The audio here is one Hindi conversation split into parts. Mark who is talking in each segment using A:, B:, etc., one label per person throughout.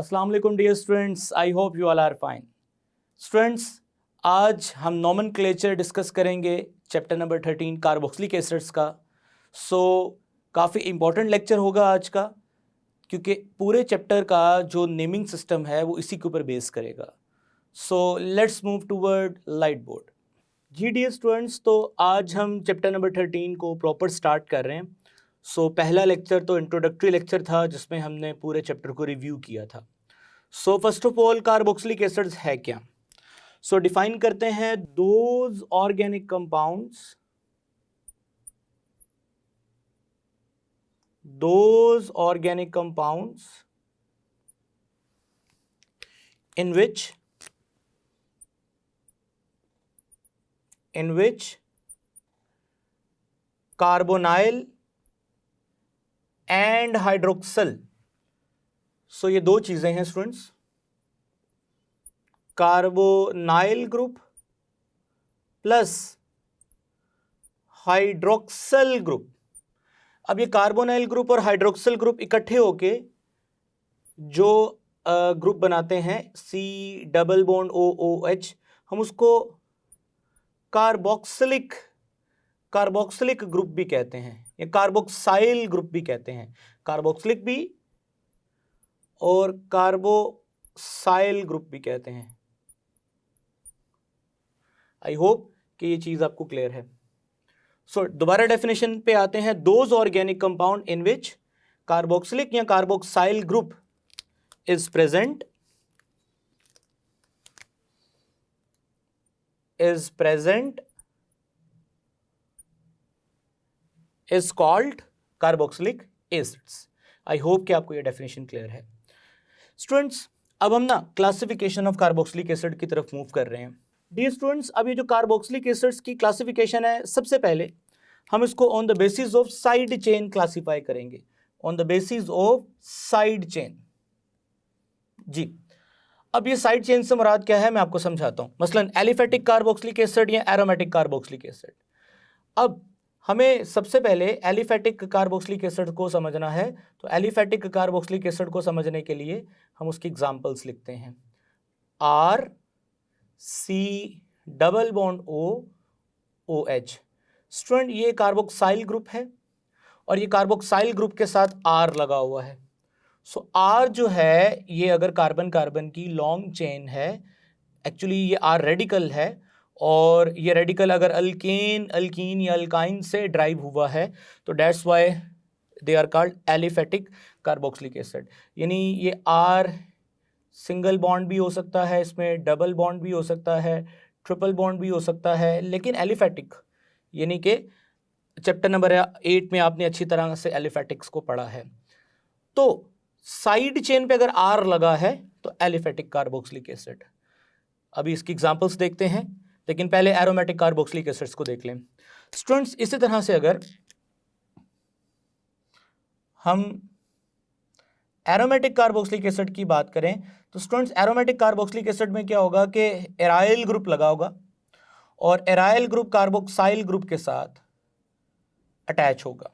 A: अस्सलाम वालेकुम dear students, I hope you all are fine. Students, आज हम नॉमेनक्लेचर डिस्कस करेंगे चैप्टर नंबर 13 कार्बोक्सिलिक एसिड्स का। काफ़ी इंपॉर्टेंट लेक्चर होगा आज का, क्योंकि पूरे चैप्टर का जो नेमिंग सिस्टम है वो इसी के ऊपर बेस करेगा। Let's move toward light board. जी डियर स्टूडेंट्स, तो आज हम चैप्टर नंबर 13 को प्रॉपर स्टार्ट कर रहे हैं। पहला लेक्चर तो इंट्रोडक्टरी लेक्चर था जिसमें हमने पूरे चैप्टर को रिव्यू किया था। First of all carboxylic acids है क्या? डिफाइन करते हैं those organic compounds in which carbonyl and hydroxyl, ये दो चीजें हैं students, carbonyl group plus hydroxyl group. अब ये कार्बोनाइल ग्रुप और हाइड्रोक्सल ग्रुप इकट्ठे होके जो ग्रुप बनाते हैं C+OOH, हम उसको कार्बोक्सिलिक ग्रुप भी कहते हैं या कार्बोक्साइल ग्रुप भी कहते हैं। कार्बोक्सिलिक भी और कार्बोक्साइल ग्रुप भी कहते हैं। आई होप कि ये चीज आपको क्लियर है। दोबारा डेफिनेशन पे आते हैं। Those organic compound in which carboxylic या carboxyl group is present is called carboxylic acids. I hope कि आपको ये डेफिनेशन क्लियर है। स्टूडेंट्स, अब हम ना क्लासिफिकेशन ऑफ कार्बोक्सिलिक एसिड की तरफ मूव कर रहे हैं। डियर स्टूडेंट्स, अब ये जो कार्बोक्सिलिक एसिड्स की क्लासिफिकेशन है, सबसे पहले हम इसको on the basis of side chain classify करेंगे। On the basis of side chain. जी, अब ये साइड चेन से मुराद क्या है मैं आपको समझाता हूं। मसलन एलिफेटिक कार्बोक्सिलिक एसिड या एरोमेटिक कार्बोक्सिलिक एसिड। अब हमें सबसे पहले एलिफेटिक कार्बोक्सिलिक एसिड को समझना है, तो एलिफेटिक कार्बोक्सिलिक एसिड को समझने के लिए हम उसकी एग्जांपल्स लिखते हैं। RC+OOH। स्टूडेंट, ये कार्बोक्साइल ग्रुप है और ये कार्बोक्साइल ग्रुप के साथ R लगा हुआ है। R जो है ये अगर कार्बन कार्बन की लॉन्ग चेन है, एक्चुअली ये R रेडिकल है, और ये रेडिकल अगर अल्कीन या अल्काइन से ड्राइव हुआ है तो that's why they are called aliphatic carboxylic acid. यानी ये R सिंगल बॉन्ड भी हो सकता है, इसमें डबल बॉन्ड भी हो सकता है, ट्रिपल बॉन्ड भी हो सकता है, लेकिन एलिफेटिक, यानी कि चैप्टर नंबर 8 में आपने अच्छी तरह से एलिफेटिक्स को पढ़ा है। तो साइड चेन पे अगर R लगा है तो एलिफेटिक कार्बोक्सिलिक एसिड। अभी इसकी एग्जांपल्स देखते हैं, लेकिन पहले एरोमेटिक कार्बोक्सिलिक एसिड्स को देख लें। स्टूडेंट्स, इसी तरह से अगर हम एरोमेटिक कार्बोक्सिलिक एसिड की बात करें तो स्टूडेंट्स, एरोमेटिक कार्बोक्सिलिक एसिड में क्या होगा कि एराइल ग्रुप लगा होगा और एराइल ग्रुप कार्बोक्साइल ग्रुप के साथ अटैच होगा।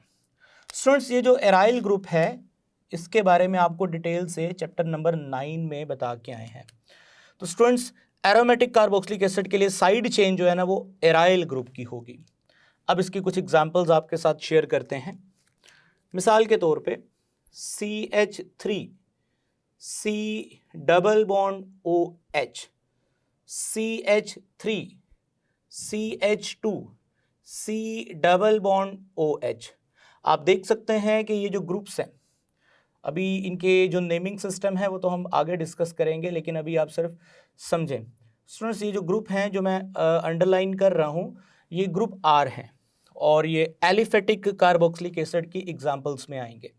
A: स्टूडेंट्स, ये जो एराइल ग्रुप है इसके बारे में आपको डिटेल से चैप्टर नंबर 9 में बता के आए हैं। तो स्टूडेंट्स, एरोमेटिक कार्बोक्सिलिक एसिड के लिए साइड चेन जो है ना वो एराइल ग्रुप की होगी। अब इसकी कुछ एग्जांपल्स आपके साथ शेयर करते हैं। मिसाल के तौर पे CH3 C+OH, CH3 CH2 C+OH। आप देख सकते हैं कि ये जो ग्रुप्स हैं, अभी इनके जो नेमिंग सिस्टम है वो तो हम आगे डिस्कस करेंगे, लेकिन अभी आप सिर्फ समझें। स्टूडेंट्स, ये जो ग्रुप हैं जो मैं अंडरलाइन कर रहा हूँ, ये ग्रुप R हैं और ये एलिफेटिक कार्बोक्सिलिक एसिड की एग्जांपल्स में आएंगे।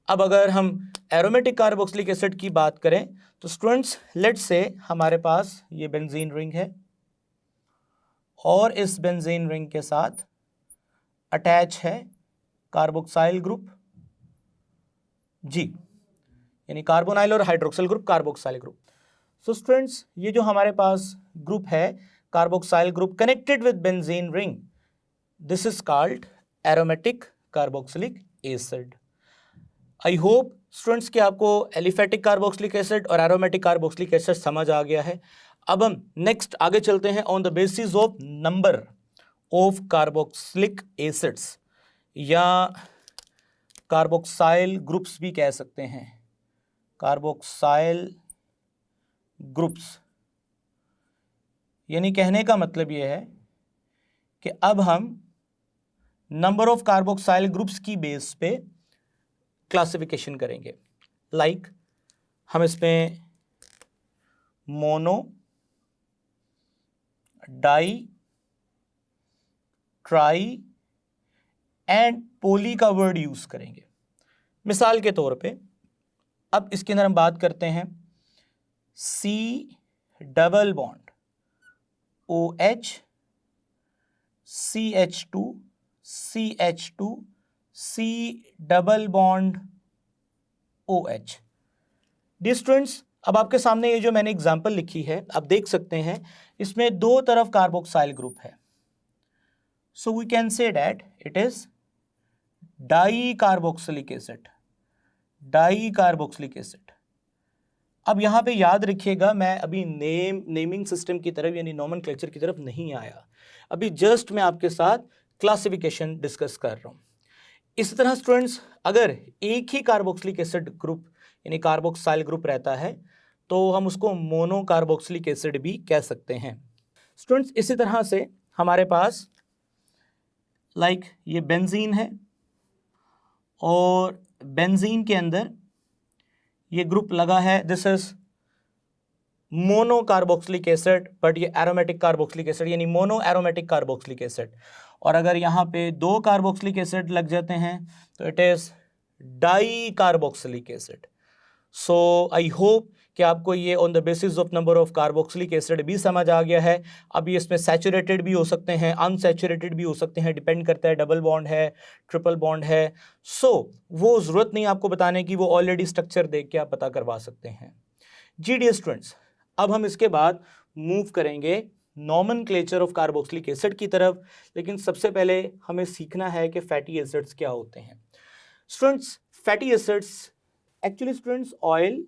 A: अब अगर हम एरोमेटिक कार्बोक्सिलिक एसिड की बात करें तो स्टूडेंट्स, लेट्स से हमारे पास ये बेंजीन रिंग है और इस बेंजीन रिंग के साथ अटैच है कार्बोक्साइल ग्रुप। जी, यानी कार्बोनाइल और hydroxyl group carboxyl group. Students, ये जो हमारे पास ग्रुप है carboxyl group connected with benzene ring, this is called aromatic carboxylic acid. I hope students कि आपको एलिफेटिक कार्बोक्सिलिक एसिड और एरोमेटिक कार्बोक्सिलिक एसिड समझ आ गया है। अब हम नेक्स्ट आगे चलते हैं on the basis of number of carboxylic acids या कार्बोक्साइल ग्रुप्स भी कह सकते हैं। कार्बोक्साइल ग्रुप्स यानी कहने का मतलब यह है कि अब हम नंबर ऑफ कार्बोक्साइल ग्रुप्स की बेस पे क्लासिफिकेशन करेंगे। लाइक हम इसमें मोनो, डाई, ट्राई एंड पोली का वर्ड यूज करेंगे। मिसाल के तौर पे अब इसके अंदर हम बात करते हैं C double bond OH CH2 CH2 C double bond OH। Dear students, अब आपके सामने ये जो मैंने एग्जांपल लिखी है आप देख सकते हैं इसमें दो तरफ कार्बोक्साइल ग्रुप है। So we can say that it is di carboxylic acid. Di carboxylic acid. अब यहां पे याद रखिएगा मैं अभी नेमिंग सिस्टम की तरफ यानी नोमेनक्लेचर की तरफ नहीं आया, अभी जस्ट मैं आपके साथ क्लासिफिकेशन डिस्कस कर रहा हूं। इसी तरह स्टूडेंट्स अगर एक ही कार्बोक्सिलिक एसिड ग्रुप यानी कार्बोक्साइल ग्रुप रहता है तो हम उसको मोनो कार्बोक्सिलिक एसिड भी कह सकते हैं। स्टूडेंट्स इसी तरह से हमारे पास लाइक ये बेंजीन है और बेंजीन के अंदर ये ग्रुप लगा है, this is mono carboxylic acid, but ये एरोमेटिक कार्बोक्सिलिक एसिड यानी मोनो एरोमेटिक कार्बोक्सिलिक एसिड। और अगर यहाँ पे दो कार्बोक्सिलिक एसिड लग जाते हैं तो it is di carboxylic acid. So I hope कि आपको ये on the basis of number of carboxylic acid भी समझ आ गया है। अब ये इसमें सैचुरेटेड भी हो सकते हैं, अनसैचुरेटेड भी हो सकते हैं, डिपेंड करता है डबल बॉन्ड है, ट्रिपल बॉन्ड है। सो वो ज़रूरत नहीं आपको बताने की, वो ऑलरेडी स्ट्रक्चर देख के आप पता करवा सकते हैं। जी डियर स्टूडेंट्स, अब हम इसके बाद मूव करेंगे नोमेनक्लेचर ऑफ कार्बोक्सिलिक एसिड की तरफ, लेकिन सबसे पहले हमें सीखना है कि फैटी एसिड्स क्या होते हैं। Students fatty acids actually students oil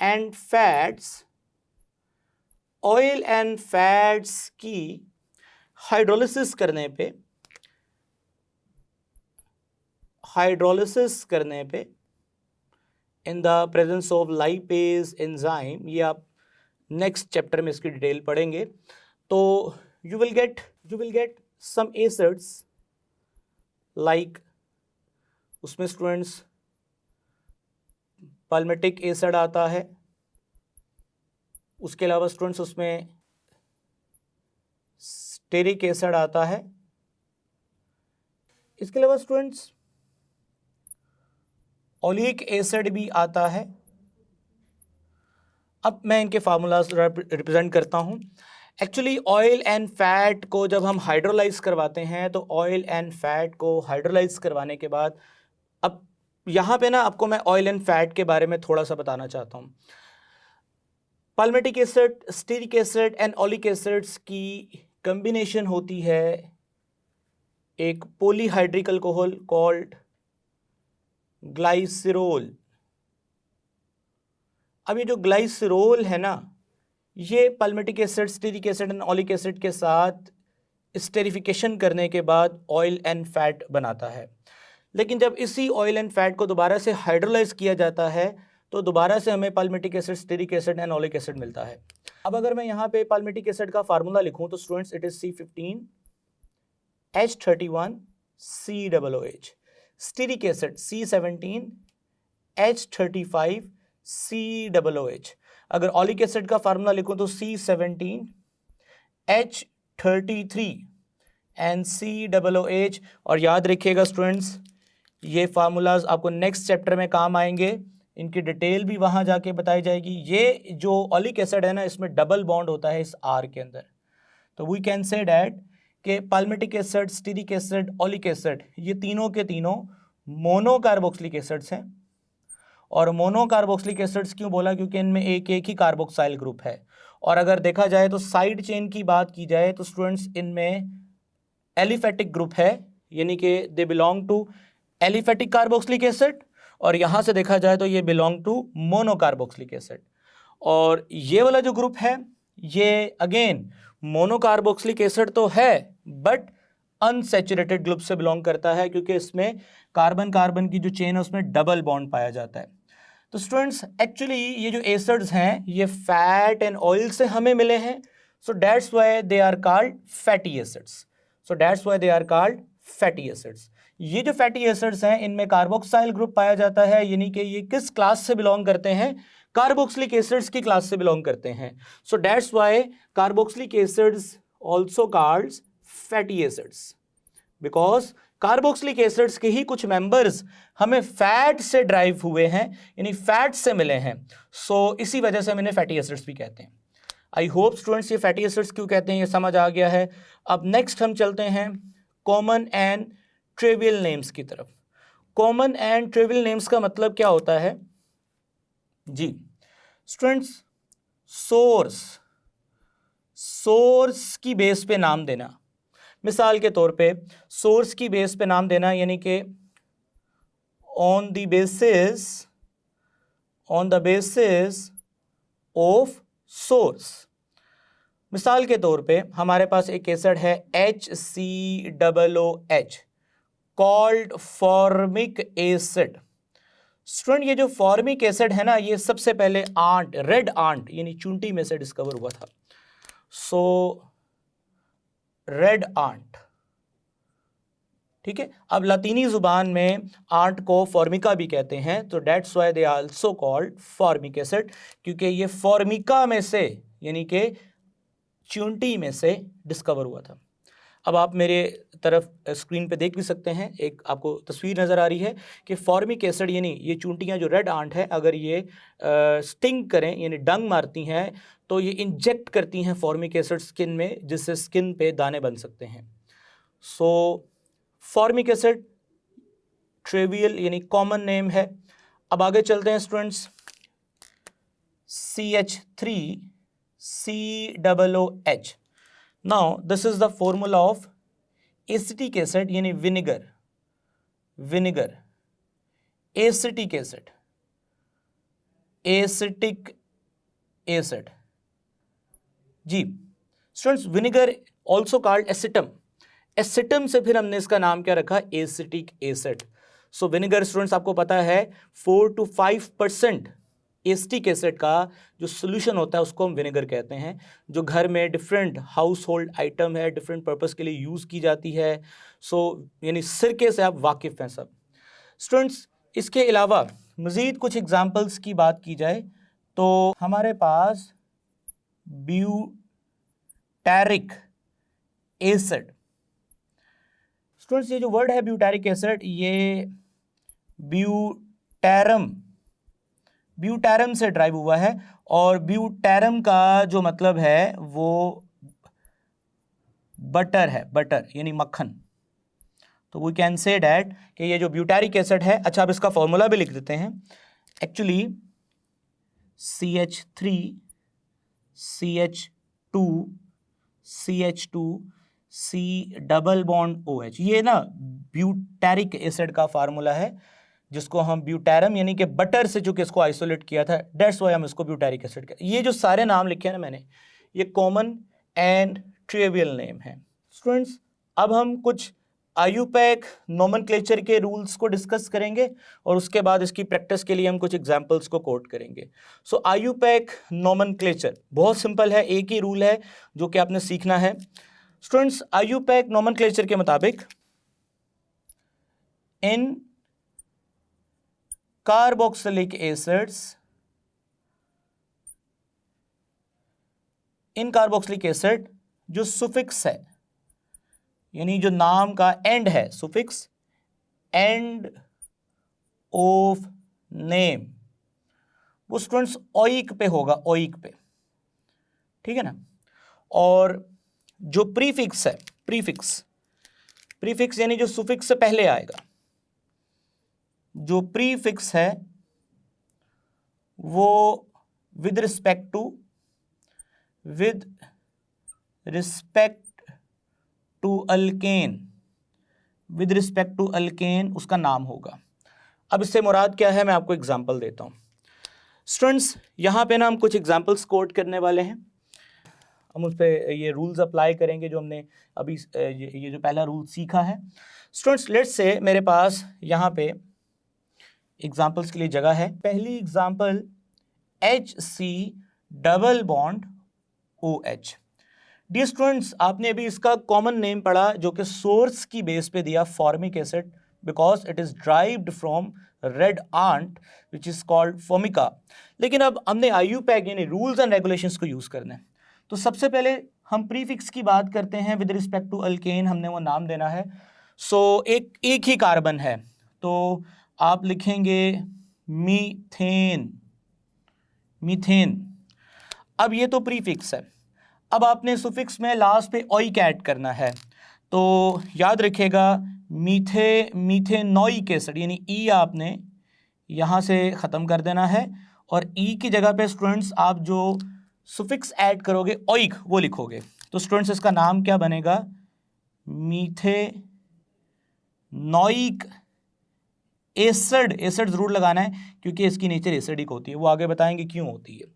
A: and fats की हाइड्रोलिसिस करने पे in the presence of lipase enzyme, ये आप नेक्स्ट चैप्टर में इसकी डिटेल पढ़ेंगे, तो you will get some acids like उसमें स्टूडेंट्स पाल्मिटिक एसिड आता है, उसके अलावा स्टूडेंट्स उसमें स्टेरिक एसिड आता है, इसके अलावा स्टूडेंट्स ओलिक एसिड भी आता है। अब मैं इनके फार्मूलाज रिप्रेजेंट करता हूं। एक्चुअली ऑयल एंड फैट को जब हम हाइड्रोलाइज करवाते हैं तो ऑयल एंड फैट को हाइड्रोलाइज करवाने के बाद अब यहाँ पे ना आपको मैं ऑयल एंड फैट के बारे में थोड़ा सा बताना चाहता हूँ। Palmitic acid, stearic acid and oleic acids की कम्बिनेशन होती है एक पॉलीहाइड्रिक अल्कोहल कॉल्ड ग्लाइसरॉल। अब ये जो ग्लाइसरॉल है ना, ये palmitic acid, stearic acid and oleic acid के साथ स्टेरिफिकेशन करने के बाद ऑयल एंड फैट बनाता है। लेकिन जब इसी ऑयल एंड फैट को दोबारा से हाइड्रोलाइज किया जाता है तो दोबारा से हमें palmitic acid, stearic acid and oleic acid मिलता है। अब अगर मैं यहाँ पे पाल्मिटिक एसिड का फार्मूला लिखूँ तो students it is C15H31COOH, stearic acid C17H35COOH। अगर ओलिक एसिड का फार्मूला लिखूँ तो C17H33 एंड COOH। और याद रखिएगा स्टूडेंट्स ये फार्मूलाज आपको नेक्स्ट चैप्टर में काम आएंगे, इनकी डिटेल भी वहाँ जाके बताई जाएगी। ये जो ओलिक एसिड है ना, इसमें डबल बॉन्ड होता है इस R के अंदर, तो वी कैन से डैट कि palmitic acid, stearic acid, oleic acid ये तीनों के तीनों मोनो कार्बोक्सिलिक एसिड्स हैं। और मोनो कार्बोक्सिलिक एसिड्स क्यों बोला, क्योंकि इनमें एक ही कार्बोक्साइल ग्रुप है। और अगर देखा जाए तो साइड चेन की बात की जाए तो स्टूडेंट्स इनमें एलिफेटिक ग्रुप है, यानी कि they belong to aliphatic carboxylic acid. और यहाँ से देखा जाए तो ये बिलोंग टू मोनोकार्बोक्सिलिक एसिड। और ये वाला जो ग्रुप है ये अगेन मोनोकार्बोक्सिलिक एसिड तो है बट अनसैचुरेटेड ग्रुप से बिलोंग करता है, क्योंकि इसमें कार्बन कार्बन की जो चेन है उसमें डबल बॉन्ड पाया जाता है। तो स्टूडेंट्स एक्चुअली ये जो एसिड्स हैं ये फैट एंड ऑयल से हमें मिले हैं, so that's why they are called fatty acids. So that's why they are called fatty acids. ये जो फैटी एसिड्स हैं इनमें कार्बोक्साइल ग्रुप पाया जाता है, यानी कि ये किस क्लास से बिलोंग करते हैं, कार्बोक्सिलिक एसिड्स की क्लास से बिलोंग करते हैं। So that's why carboxylic acids also called fatty acids, because carboxylic acids के ही कुछ मेंबर्स हमें फैट से ड्राइव हुए हैं, यानी फैट से मिले हैं। सो इसी वजह से हम इन्हें फैटी एसिड्स भी कहते हैं। आई होप स्टूडेंट्स ये फैटी एसिड्स क्यों कहते हैं ये समझ आ गया है। अब नेक्स्ट हम चलते हैं कॉमन एंड ट्रिवियल नेम्स की तरफ। कॉमन एंड ट्रिवियल नेम्स का मतलब क्या होता है जी स्टूडेंट्स, सोर्स की बेस पे नाम देना। मिसाल के तौर पे सोर्स की बेस पे नाम देना, यानी कि on the basis of source. मिसाल के तौर पे हमारे पास एक एसिड है HCOOH called formic acid. Student ये जो फॉर्मिक एसिड है ना ये सबसे पहले रेड आंट यानी चूंटी में से डिस्कवर हुआ था। सो रेड आंट, ठीक है। अब लातीनी जुबान में आंट को फॉर्मिका भी कहते हैं, तो that's why they also called formic acid, क्योंकि ये फॉर्मिका में से यानी कि चूंटी में से डिस्कवर हुआ था। अब आप मेरे तरफ स्क्रीन पे देख भी सकते हैं, एक आपको तस्वीर नज़र आ रही है कि फॉर्मिक एसिड यानी ये चूंटियाँ जो रेड आंट है अगर ये स्टिंग करें यानी डंग मारती हैं तो ये इंजेक्ट करती हैं फॉर्मिक एसिड स्किन में, जिससे स्किन पे दाने बन सकते हैं। सो फॉर्मिक एसिड ट्रिवियल यानी कॉमन नेम है। अब आगे चलते हैं students, CH3COOH। Now this is the formula of acetic acid यानी विनेगर, एसिटिक एसिड जी स्टूडेंट्स। विनेगर ऑल्सो कॉल्ड एसिटम से फिर हमने इसका नाम क्या रखा, एसिटिक एसिड। सो विनेगर स्टूडेंट्स आपको पता है 4 to 5% एसिटिक एसिड का जो सोल्यूशन होता है उसको हम विनेगर कहते हैं, जो घर में डिफरेंट हाउस होल्ड आइटम है, डिफरेंट पर्पस के लिए यूज़ की जाती है। सो यानी सिरके से आप वाकिफ़ हैं सब स्टूडेंट्स। इसके अलावा मज़ीद कुछ एग्जांपल्स की बात की जाए तो हमारे पास ब्यूटैरिक एसिड। स्टूडेंट्स ये जो वर्ड है ब्यूटैरिक एसिड ये ब्यूटैरम से ड्राइव हुआ है, और ब्यूटैरम का जो मतलब है वो बटर है, बटर यानी मक्खन। तो वी कैन से डैट कि ये जो ब्यूटैरिक एसिड है। अच्छा अब इसका फॉर्मूला भी लिख देते हैं। Actually CH3CH2CH2C double bond OH, ये ना ब्यूटैरिक एसिड का फार्मूला है, जिसको हम ब्यूटैरम यानी कि बटर से चूंकि इसको आइसोलेट किया था, डेट्स वाई हम इसको ब्यूटैरिक एसिड कहते हैं। ये जो सारे नाम लिखे हैं ना मैंने, ये कॉमन एंड ट्रिवियल नेम है स्टूडेंट्स। अब हम कुछ आयुपैक नोमेनक्लेचर के रूल्स को डिस्कस करेंगे और उसके बाद इसकी प्रैक्टिस के लिए हम कुछ एग्जांपल्स को कोट करेंगे। सो आयुपैक नोमेनक्लेचर बहुत सिंपल है, एक ही रूल है जो कि आपने सीखना है स्टूडेंट्स। आयुपैक नोमेनक्लेचर के मुताबिक इन कार्बोक्सिलिक एसिड जो सुफिक्स है यानी जो नाम का एंड है, सुफिक्स एंड ऑफ नेम, वो स्टूडेंट्स ओइक पे होगा, ओइक पे, ठीक है ना। और जो प्रीफिक्स है, प्रीफिक्स यानी जो सुफिक्स से पहले आएगा, जो प्रीफिक्स है वो विद रिस्पेक्ट टू अल्केन उसका नाम होगा। अब इससे मुराद क्या है मैं आपको एग्जांपल देता हूँ। स्टूडेंट्स यहाँ पे ना हम कुछ एग्जांपल्स कोट करने वाले हैं, हम उस पर ये रूल्स अप्लाई करेंगे जो हमने अभी ये जो पहला रूल सीखा है। स्टूडेंट्स लेट्स से मेरे पास यहाँ पे एग्जांपल्स के लिए जगह है। पहली example HC double bond OH। Dear students आपने अभी इसका कॉमन नेम पढ़ा जो कि सोर्स की बेस पे दिया formic acid, because it is derived from red ant which is called Formica. लेकिन अब हमने IUPAC यानी रूल्स एंड रेगुलेशंस को यूज करना है, तो सबसे पहले हम प्रीफिक्स की बात करते हैं। विद रिस्पेक्ट टू अल्केन हमने वो नाम देना है। सो एक ही कार्बन है तो आप लिखेंगे मीथेन, मीथेन। अब ये तो प्रीफिक्स है, अब आपने सुफिक्स में लास्ट पे ओइक ऐड करना है, तो याद रखिएगा मीथेनोइक एसिड यानी ई आपने यहाँ से ख़त्म कर देना है और ई की जगह पे स्टूडेंट्स आप जो सुफिक्स ऐड करोगे ओइक वो लिखोगे। तो स्टूडेंट्स इसका नाम क्या बनेगा, मीथेनोइक एसिड। एसिड ज़रूर लगाना है क्योंकि इसकी नेचर एसिडिक होती है, वो आगे बताएंगे क्यों होती है।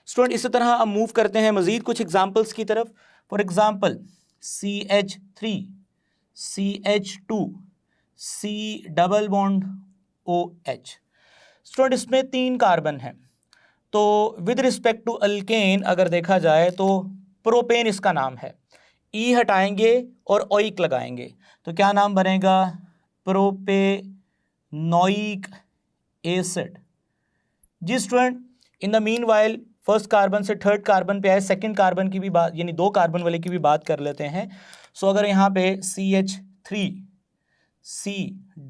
A: स्टूडेंट इसी तरह हम मूव करते हैं मज़ीद कुछ एग्जाम्पल्स की तरफ। For example CH3 CH2 C double bond OH। Student इसमें 3 कार्बन हैं, तो विद रिस्पेक्ट टू अल्केन अगर देखा जाए तो प्रोपेन इसका नाम है, ई हटाएंगे और ओइक लगाएंगे तो क्या नाम बनेगा, प्रोपेनोइक एसिड। जी student in the meanwhile first carbon से थर्ड कार्बन पे आए, सेकंड कार्बन की भी बात यानी 2 कार्बन वाले की भी बात कर लेते हैं। सो अगर यहाँ पे CH3 C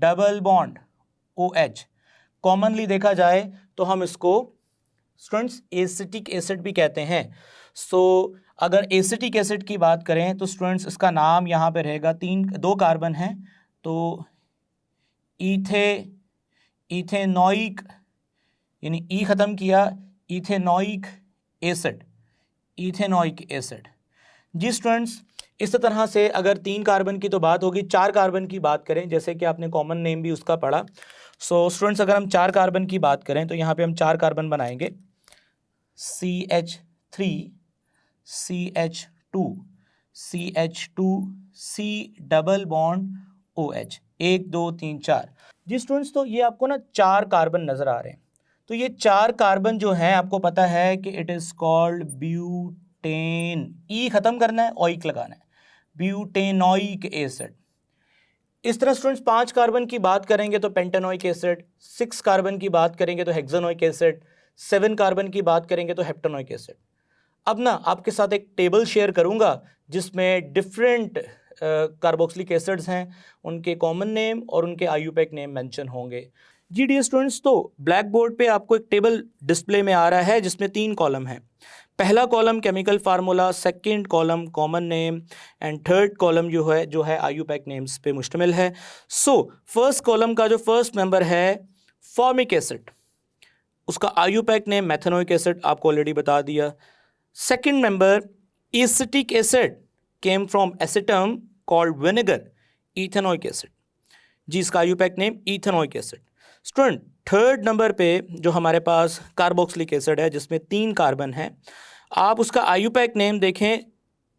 A: double bond OH commonly देखा जाए तो हम इसको स्टूडेंट्स एसिटिक एसिड भी कहते हैं। सो अगर एसिटिक एसिड की बात करें तो स्टूडेंट्स इसका नाम यहाँ पे रहेगा, 2 कार्बन हैं तो इथेनोइक यानी ई ख़त्म किया, इथेनोइक एसिड, इथेनोइक एसिड। जी स्टूडेंट्स इस तरह से अगर 3 कार्बन की तो बात होगी, 4 कार्बन की बात करें जैसे कि आपने कॉमन नेम भी उसका पढ़ा। सो स्टूडेंट्स अगर हम 4 कार्बन की बात करें तो यहाँ पे हम 4 कार्बन बनाएंगे, CH3 CH2 CH2 C double bond OH 1 2 3 4। जी स्टूडेंट्स तो ये आपको ना 4 कार्बन नज़र आ रहे हैं, तो ये 4 कार्बन जो हैं आपको पता है कि इट इज़ कॉल्ड ब्यूटेन, ई ख़त्म करना है ओइक लगाना है, ब्यूटेनोइक एसिड। इस तरह स्टूडेंट्स 5 कार्बन की बात करेंगे तो पेंटेनोइक एसिड, 6 कार्बन की बात करेंगे तो हेक्सानोइक एसिड, 7 कार्बन की बात करेंगे तो हेप्टेनोइक एसिड। अब ना आपके साथ एक टेबल शेयर करूंगा जिसमें डिफरेंट कार्बोक्सिलिक एसिड्स हैं, उनके कॉमन नेम और उनके IUPAC नेम मेंशन होंगे। जी डियर स्टूडेंट्स तो ब्लैक बोर्ड पे आपको एक टेबल डिस्प्ले में आ रहा है जिसमें 3 कॉलम हैं। पहला column chemical formula, second column common name and third column जो है IUPAC नेम्स पे मुश्तमिल है। सो फर्स्ट कॉलम का जो फर्स्ट मेंबर है फॉर्मिक एसिड, उसका IUPAC नेम मेथेनोइक एसिड आपको ऑलरेडी बता दिया। Second member acetic acid came from acetum called vinegar, ethanoic acid. जी इसका IUPAC name ethanoic acid. Student third number पे जो हमारे पास कार्बोक्सिलिक एसिड है जिसमें 3 कार्बन हैं, आप उसका IUPAC नेम देखें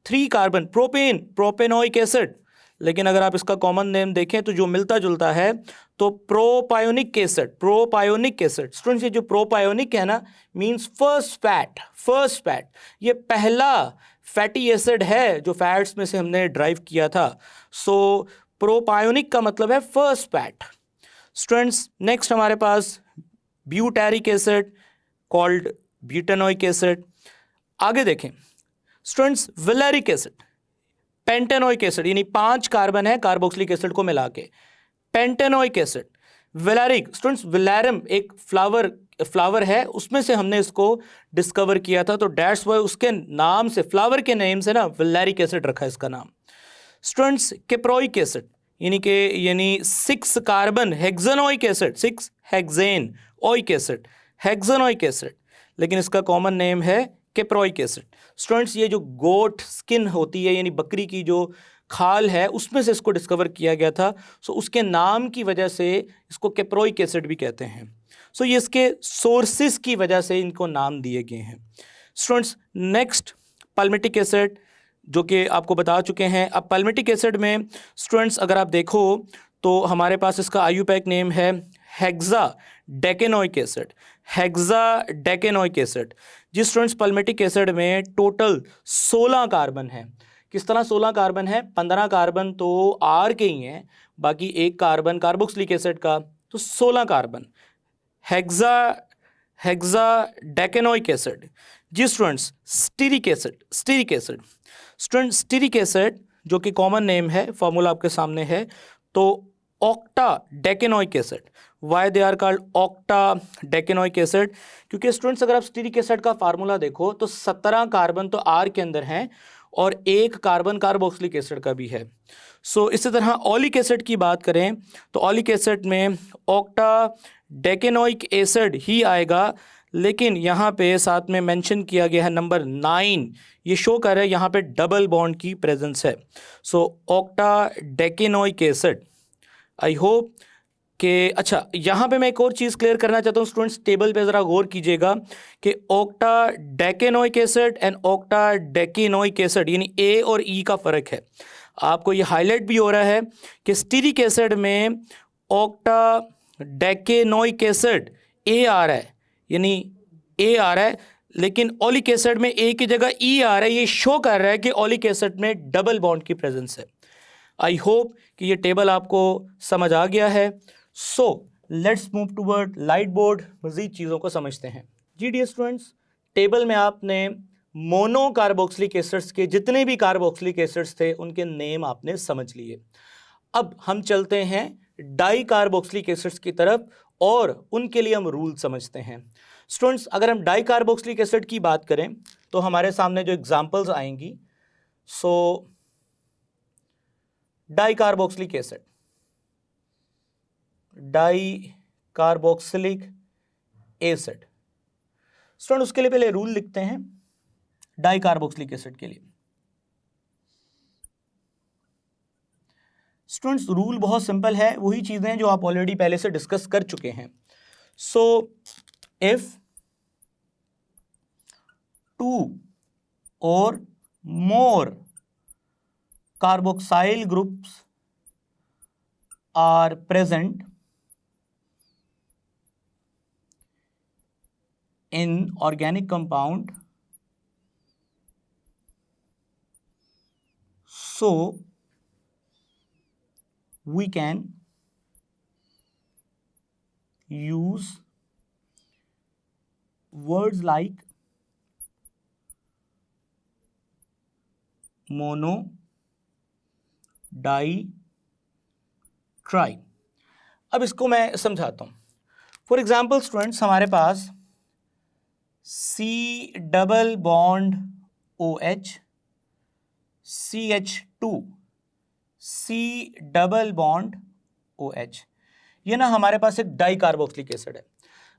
A: 3 कार्बन प्रोपेन, प्रोपेनोइक एसिड। लेकिन अगर आप इसका कॉमन नेम देखें तो जो मिलता जुलता है तो प्रोपायोनिक एसिड, प्रोपायोनिक एसिड। स्टूडेंट्स ये जो प्रोपायोनिक है ना means first fat, first fat, ये पहला फैटी एसिड है जो फैट्स में से हमने ड्राइव किया था। सो प्रोपायोनिक का मतलब है फर्स्ट फैट। स्टूडेंट्स नेक्स्ट हमारे पास butyric acid called butanoic acid. आगे देखें students valeric acid, pentanoic acid, यानी 5 कार्बन है कार्बोक्सिलिक एसिड को मिला के, पेंटेनोइक एसिड, विलेरिक। स्टूडेंट्स विलेरम एक फ्लावर है, उसमें से हमने इसको डिस्कवर किया था, तो डैट्स वाई उसके नाम से, फ्लावर के नेम से ना विलेरिक एसिड रखा है इसका नाम। स्टूडेंट्स कैप्रोइक एसिड यानी 6 carbon hexanoic acid, 6 hexanoic acid, hexanoic acid, लेकिन इसका कॉमन नेम है कैप्रोइक एसिड। स्टूडेंट्स ये जो गोट स्किन होती है यानी बकरी की जो खाल है उसमें से इसको डिस्कवर किया गया था, सो उसके नाम की वजह से इसको कैप्रोइक एसिड भी कहते हैं। सो ये इसके सोर्सेस की वजह से इनको नाम दिए गए हैं। स्टूडेंट्स नेक्स्ट पाल्मिटिक एसिड जो कि आपको बता चुके हैं। अब पाल्मिटिक एसिड में स्टूडेंट्स अगर आप देखो तो हमारे पास इसका आईयूपैक नेम है हेक्सा डेकेनोइक एसिड। हेक्सा डेकेनोइक एसिड जी स्टूडेंट्स पाल्मिटिक एसिड में टोटल 16 कार्बन है। किस तरह 16 कार्बन है? 15 कार्बन तो आर के ही हैं, बाकी एक कार्बन कार्बोक्सिलिक एसिड का, तो 16 कार्बन। हेक्सा डेकेनोइक एसिड जी students stearic acid. Student stearic acid जो कि कॉमन नेम है, फॉर्मूला आपके सामने है, तो octadecanoic acid. Why they are called octadecanoic acid? क्योंकि स्टूडेंट्स अगर आप स्टीरिक एसिड का फार्मूला देखो तो 17 कार्बन तो आर के अंदर हैं और एक कार्बन कार्बोक्सिलिक एसिड का भी है। सो इसी तरह ओलिक एसिड की बात करें तो ओलिक एसिड में ऑक्टा डेकेनोइक एसिड ही आएगा, लेकिन यहाँ पे साथ में मेंशन किया गया है नंबर 9, ये शो कर रहा है यहाँ पे डबल बॉन्ड की प्रेजेंस है। सो ऑक्टा डेकेनोइक एसिड, आई होप कि अच्छा यहाँ पे मैं एक और चीज़ क्लियर करना चाहता हूँ स्टूडेंट्स, टेबल पे ज़रा गौर कीजिएगा कि octadecanoic acid and octadecanoic acid यानी ए और ई का फ़र्क है। आपको ये हाईलाइट भी हो रहा है कि स्टीरिक एसिड में ऑक्टा डेकेनोइक एसिड ए आ रहा है, यानी ए आ रहा है, लेकिन ओलिक एसिड में ए की जगह ई आ रहा है। ये शो कर रहा है कि ओलिक एसिड में डबल बॉन्ड की प्रेजेंस है। आई होप कि ये टेबल आपको समझ आ गया है। So let's move toward light board, मज़ीद चीज़ों को समझते हैं। जी डियर स्टूडेंट्स, टेबल में आपने मोनो कार्बोक्सिलिक एसिड्स के जितने भी कार्बोक्सिलिक एसिड्स थे उनके नेम आपने समझ लिए। अब हम चलते हैं डाई कार्बोक्सिलिक एसिड्स की तरफ और उनके लिए हम रूल समझते हैं। स्टूडेंट्स अगर हम डाई कार्बोक्सिलिक एसिड की बात करें तो हमारे सामने जो एग्जांपल्स आएंगी, so di carboxylic acid, di carboxylic acid. Student उसके लिए पहले रूल लिखते हैं डाई कार्बोक्सिलिक एसिड के लिए। स्टूडेंट्स रूल बहुत सिंपल है, वही चीजें जो आप ऑलरेडी पहले से डिस्कस कर चुके हैं। So if 2 or more carboxyl groups are present in organic compound, so we can use words like mono, di, tri. अब इसको मैं समझाता हूँ। फॉर एग्जाम्पल स्टूडेंट्स हमारे पास C double bond OH, CH2, C double bond OH, ये ना हमारे पास एक डाई कार्बोक्सिलिक एसिड है।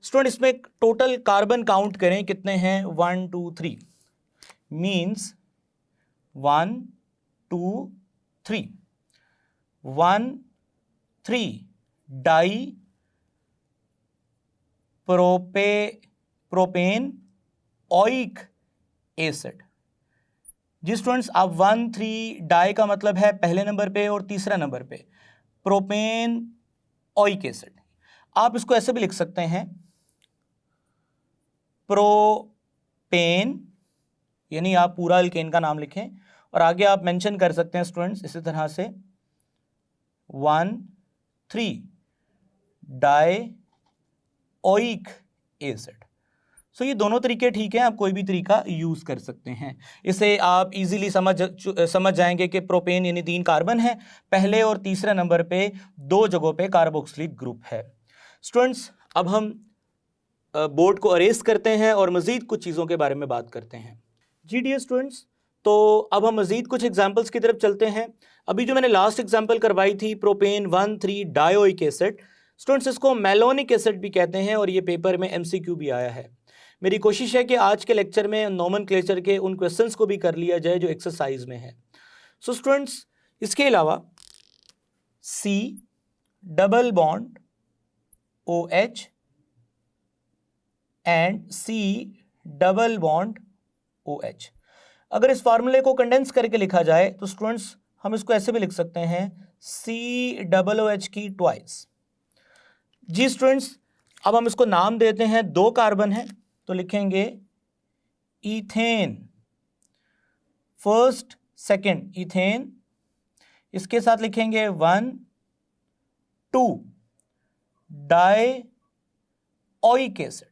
A: स्टूडेंट इसमें टोटल कार्बन काउंट करें कितने हैं? 1 2 3, means 1 2 3, 1 3 di propanoic acid. जी स्टूडेंट्स अब 1 3 डाई का मतलब है पहले नंबर पे और तीसरा नंबर पे प्रोपेन ओइक एसिड। आप इसको ऐसे भी लिख सकते हैं प्रोपेन, यानी आप पूरा अल्केन का नाम लिखें और आगे आप मेंशन कर सकते हैं स्टूडेंट्स इसी तरह से 1 3 डाई ओइक एसिड। सो ये दोनों तरीके ठीक हैं, आप कोई भी तरीका यूज़ कर सकते हैं। इसे आप इजीली समझ जाएंगे कि प्रोपेन यानी 3 कार्बन है, पहले और तीसरे नंबर पे 2 जगहों पे कार्बोक्सिलिक ग्रुप है। स्टूडेंट्स अब हम बोर्ड को अरेज करते हैं और मज़ीद कुछ चीज़ों के बारे में बात करते हैं। जी डियर स्टूडेंट्स, तो अब हम मज़ीद कुछ एग्जाम्पल्स की तरफ चलते हैं। अभी जो मैंने लास्ट एग्जाम्पल करवाई थी प्रोपेन 1 3 डायोइक एसिड, स्टूडेंट्स इसको मेलोनिक एसिड भी कहते हैं और ये पेपर में MCQ भी आया है। मेरी कोशिश है कि आज के लेक्चर में नोमेनक्लेचर के उन क्वेश्चंस को भी कर लिया जाए जो एक्सरसाइज में है। सो स्टूडेंट्स, इसके अलावा C double bond OH and C double bond OH, अगर इस फार्मूले को कंडेंस करके लिखा जाए तो स्टूडेंट्स हम इसको ऐसे भी लिख सकते हैं COOH की ट्वाइस। जी स्टूडेंट्स, अब हम इसको नाम देते हैं, 2 कार्बन है तो लिखेंगे इथेन, फर्स्ट सेकंड इथेन, इसके साथ लिखेंगे 1 2 डाइओइक एसिड।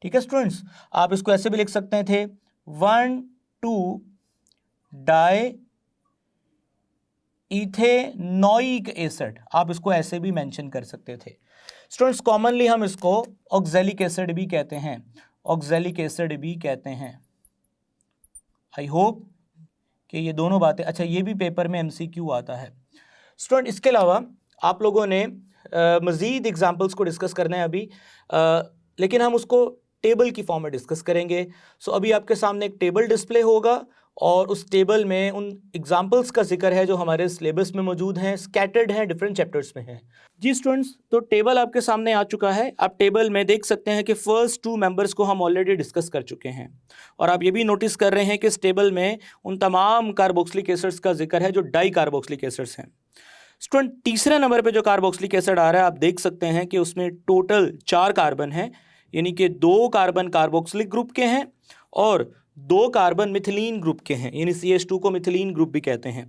A: ठीक है स्टूडेंट्स, आप इसको ऐसे भी लिख सकते थे 1 2 डाइइथेनोइक एसिड, आप इसको ऐसे भी मेंशन कर सकते थे। स्टूडेंट्स, कॉमनली हम इसको ऑक्सैलिक एसिड भी कहते हैं, ऑक्सैलिक एसिड भी कहते हैं। आई होप कि ये दोनों बातें, अच्छा ये भी पेपर में MCQ आता है। स्टूडेंट, इसके अलावा आप लोगों ने मज़ीद एग्जाम्पल्स को डिस्कस करना है अभी, लेकिन हम उसको टेबल की फॉर्म में डिस्कस करेंगे। सो अभी आपके सामने एक टेबल डिस्प्ले होगा और उस टेबल में उन एग्जाम्पल्स का जिक्र है जो हमारे सिलेबस में मौजूद हैं, स्कैटर्ड हैं, डिफरेंट चैप्टर्स में हैं। जी स्टूडेंट्स, तो टेबल आपके सामने आ चुका है। आप टेबल में देख सकते हैं कि फर्स्ट 2 मेंबर्स को हम ऑलरेडी डिस्कस कर चुके हैं, और आप ये भी नोटिस कर रहे हैं कि इस टेबल में उन तमाम कार्बोक्सिलिक एसिड्स का जिक्र है जो डाई कार्बोक्सिलिक एसिड्स हैं। स्टूडेंट, तीसरे नंबर पे जो कार्बोक्सिलिक एसिड आ रहा है, आप देख सकते हैं कि उसमें टोटल 4 कार्बन हैं, यानी कि 2 कार्बन कार्बोक्सिलिक ग्रुप के हैं और 2 कार्बन मिथिलीन ग्रुप के हैं, यानी CH2 को मिथिलीन ग्रुप भी कहते हैं।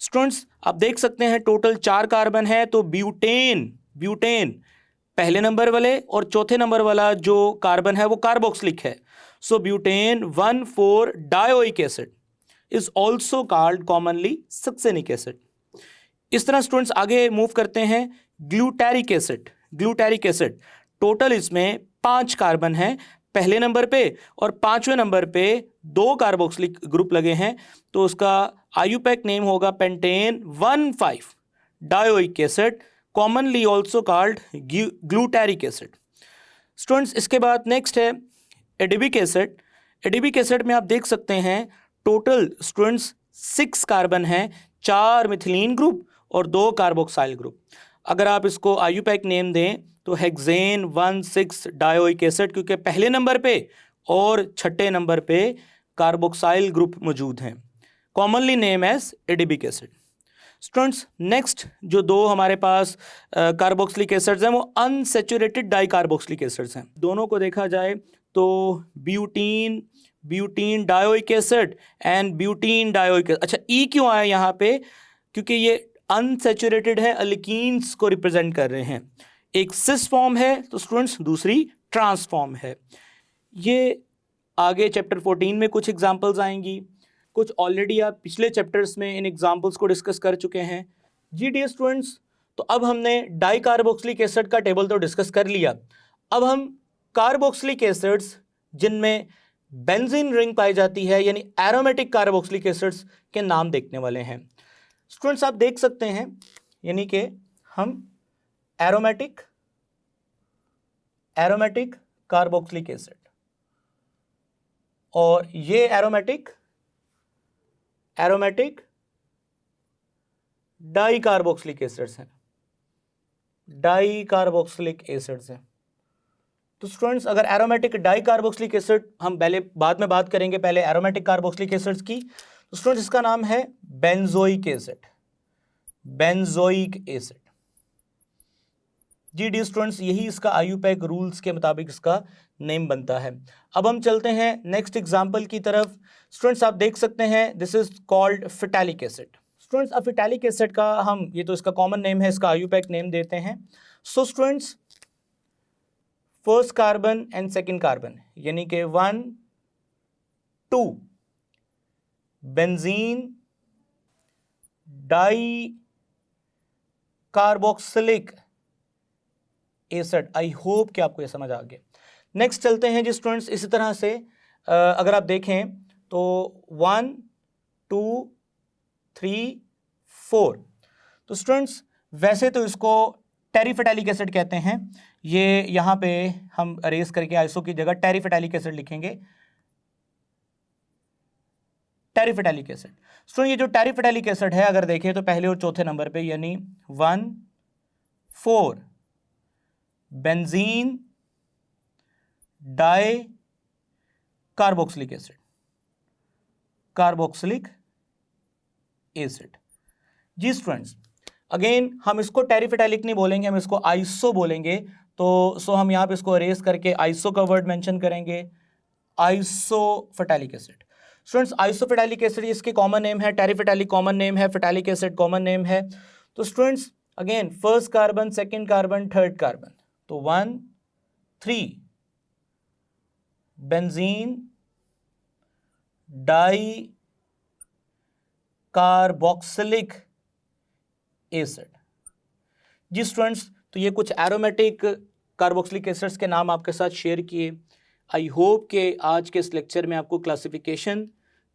A: स्टूडेंट्स, आप देख सकते हैं टोटल 4 कार्बन है, तो ब्यूटेन पहले नंबर वाले और चौथे नंबर वाला जो कार्बन है वो कार्बोक्सिलिक है। So butane 1,4 dioic acid is also called commonly succinic acid. इस तरह स्टूडेंट्स आगे मूव करते हैं, ग्लूटैरिक एसिड टोटल इसमें 5 कार्बन हैं पहले नंबर पे, और 5वें नंबर पे 2 कार्बोक्सिलिक ग्रुप लगे हैं, तो उसका IUPAC नेम होगा pentane 1,5 dioic acid, commonly also called glutaric acid. Students, इसके बाद नेक्स्ट है एडिबिक एसिड में आप देख सकते हैं टोटल स्टूडेंट्स 6 कार्बन हैं, 4 मिथिलीन ग्रुप और 2 कार्बोक्साइल ग्रुप। अगर आप इसको IUPAC नेम दें तो हेक्सेन 1,6 डाइओइक एसिड, क्योंकि पहले नंबर पे और छठे नंबर पे कार्बोक्साइल ग्रुप मौजूद हैं, commonly name as adipic acid. Students, next जो 2 हमारे पास कार्बोक्सिलिक एसिड्स हैं वो अनसैचुरेटेड डाई कार्बोक्सिलिक एसिड्स हैं। दोनों को देखा जाए तो butene dioic acid and butene dioic acid. अच्छा, ई क्यों आया यहाँ पे? क्योंकि ये अनसैचुरेटेड है, अल्कीन्स को रिप्रेजेंट कर रहे हैं। एक सिस फॉर्म है तो स्टूडेंट्स दूसरी ट्रांस फॉर्म है। ये आगे चैप्टर 14 में कुछ एग्जांपल्स आएंगी, कुछ ऑलरेडी आप पिछले चैप्टर्स में इन एग्जांपल्स को डिस्कस कर चुके हैं। जी डियर स्टूडेंट्स, तो अब हमने डाई कार्बोक्सिलिक एसिड का टेबल तो डिस्कस कर लिया। अब हम कार्बोक्सिलिक एसिड्स जिनमें बेंजीन रिंग पाई जाती है, यानी एरोमेटिक कार्बोक्सिलिक एसिड्स के नाम देखने वाले हैं। स्टूडेंट्स, आप देख सकते हैं, यानी कि हम एरोमेटिक कार्बोक्सिलिक एसिड, और ये एरोमेटिक डाई कार्बोक्सिलिक एसिड्स हैं, तो स्टूडेंट्स अगर एरोमेटिक डाई कार्बोक्सिलिक एसिड, हम पहले बाद में बात करेंगे, पहले एरोमेटिक कार्बोक्सिलिक एसिड्स की, तो स्टूडेंट्स इसका नाम है benzoic acid. G D students, यही इसका IUPAC रूल्स के मुताबिक इसका नेम बनता है। अब हम चलते हैं नेक्स्ट एग्जांपल की तरफ। स्टूडेंट्स, आप देख सकते हैं this is called phthalic acid. Students, अब फिटैलिक एसिड का हम, ये तो इसका कॉमन नेम है, इसका IUPAC नेम देते हैं। So students, first carbon and second carbon, यानी कि 1 2 बेंजीन डाई कार्बोक्सिलिक एसिड। आई होप कि आपको ये समझ आ गया। नेक्स्ट चलते हैं जी स्टूडेंट्स, इसी तरह से अगर आप देखें तो 1 2 3 4, तो स्टूडेंट्स वैसे तो इसको टेरिफेटाइलिक एसिड कहते हैं। ये यहां पे हम अरेज करके आइसो की जगह टेरिफेटाइलिक एसिड लिखेंगे, टेरिफेटाइलिक एसिड। स्टूडेंट ये जो टेरिफेटाइलिक एसिड है अगर देखें तो पहले और चौथे नंबर पे यानी 1,4 benzene di carboxylic acid, carboxylic acid. जी स्टूडेंट्स, अगेन हम इसको टेरिफेटाइलिक नहीं बोलेंगे, हम इसको आइसो बोलेंगे। तो हम यहां पे इसको अरेज करके आइसो का वर्ड मेंशन करेंगे, आइसोफेटाइलिक एसिड। स्टूडेंट्स आइसोफेटाइलिक एसिड इसके कॉमन नेम है, टेरिफेटाइलिक कॉमन नेम है, फेटाइलिक एसिड कॉमन नेम है। तो students again first carbon, second carbon, third carbon, तो 1,3 बेंजीन डाई कार्बोक्सिलिक एसिड। जी स्टूडेंट्स, तो ये कुछ एरोमेटिक कार्बोक्सिलिक एसिड्स के नाम आपके साथ शेयर किए। आई होप कि आज के इस लेक्चर में आपको क्लासिफिकेशन,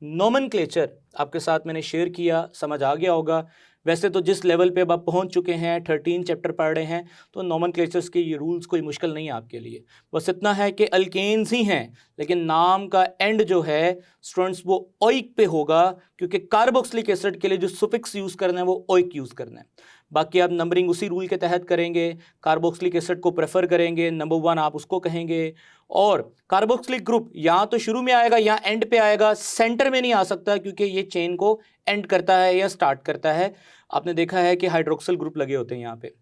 A: नोमेनक्लेचर आपके साथ मैंने शेयर किया, समझ आ गया होगा। वैसे तो जिस लेवल पे अब आप पहुंच चुके हैं, 13 चैप्टर पढ़ रहे हैं, तो नोमेनक्लेचर्स के ये रूल्स कोई मुश्किल नहीं है आपके लिए। बस इतना है कि अल्केन्स ही हैं, लेकिन नाम का एंड जो है स्टूडेंट्स वो ओइक पे होगा, क्योंकि कार्बोक्सिलिक एसिड के लिए जो सुफिक्स यूज़ करना है वो ओइक यूज़ करना है। बाकी आप नंबरिंग उसी रूल के तहत करेंगे, कार्बोक्सिलिक एसिड को प्रेफर करेंगे, नंबर 1 आप उसको कहेंगे। और कार्बोक्सिलिक ग्रुप या तो शुरू में आएगा या एंड पे आएगा, सेंटर में नहीं आ सकता, क्योंकि ये चेन को एंड करता है या स्टार्ट करता है। आपने देखा है कि हाइड्रोक्सिल ग्रुप लगे होते हैं यहाँ पे।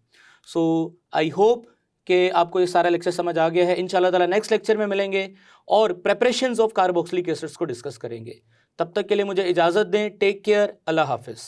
A: सो आई होप कि आपको ये सारा लेक्चर समझ आ गया है। इंशाल्लाह ताला नेक्स्ट लेक्चर में मिलेंगे और प्रेपरेशंस ऑफ कार्बोक्सिलिक एसिड्स को डिस्कस करेंगे। तब तक के लिए मुझे इजाज़त दें। टेक केयर, अल्लाह हाफिज़।